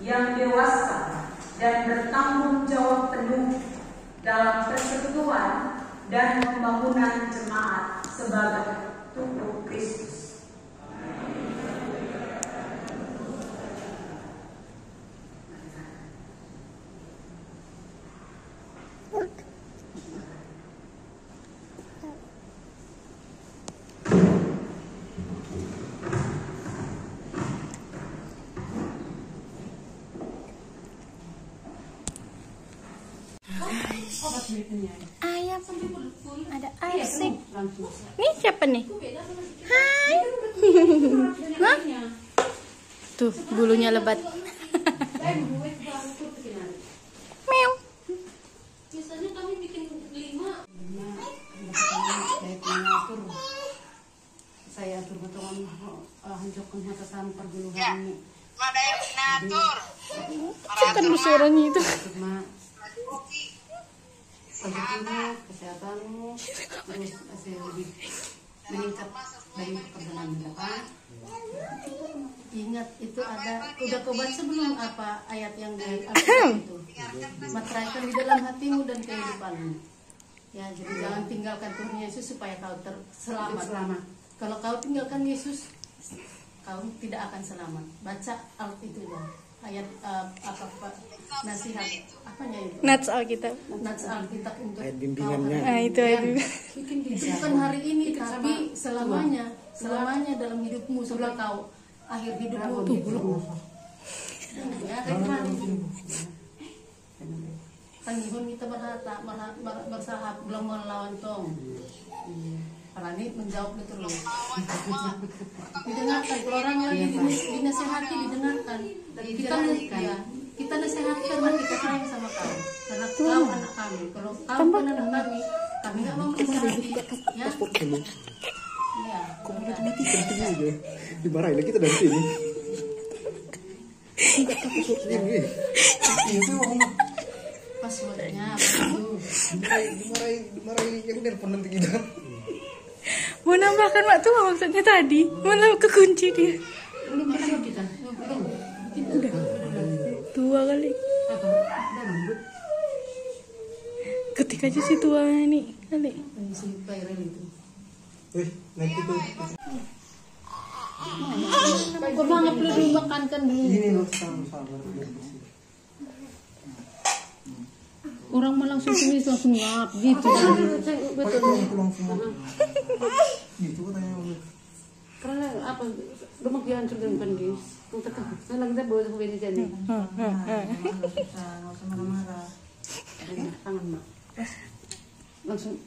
yang dewasa dan bertanggung jawab penuh dalam persekutuan dan pembangunan jemaat sebagai tubuh Kristus. Ayam, ada asik. Nih siapa nih? Hai. Nah, tuh bulunya lebat. Meow. Biasanya kami bikin 5. Saya atur betul hancurkan hatasan perguluhan ini. Ada yang mengatur. Cekan lu suaranya itu. Pagi-pagi kesehatanmu terus masih lebih meningkat dari perjalanan mendatang. Ingat itu ada udah kau baca sebelum apa ayat yang di Alkitab itu? Materaikan di dalam hatimu dan kehidupanmu. Ya, jadi jangan tinggalkan Tuhan Yesus supaya kau selamat. Kalau kau tinggalkan Yesus, kau tidak akan selamat. Baca itu ya. Ayat nasihat apanya itu? Nats Alkitab. Nats Alkitab untuk ayat bimbingannya. Nah, itu ayat. Bukan hari ini tapi selamanya dalam hidupmu sampai kau akhir hidupmu tuh. Ya, Tanihun kita bersahab belum melawan tong. Parani menjawab itu loh. Didengarkan kalau orang lagi dinasehati didengarkan. Kita nasehati karena kita sayang sama kau. Karena kau anak kami. Kalau kau bukan anak kami nggak mau menasehati. Ya. Iya. Kok mati pentingnya aja. Dimarahin lagi kita dari sini. Itu ngomong passwordnya dimarahin yang telepon nanti kita. Mau nambahkan mak tua maksudnya tadi. Malah kekunci dia. belum bisa kita. Udah. Tua kali. Apa? Rambut. Ketik aja si tua ini kali. Si viral itu. Wih, nanti tuh. Kau banget perlu makan kan dulu. Ini loh sabar. Orang mah langsung tulis langsung ngap gitu. Betul. Gitu katanya. Karena apa? Rumah dia hancur dengan pandis. Untuk saya lagi kita bawa ke jadi. Nggak usah marah-marah. Tangan mak. Langsung.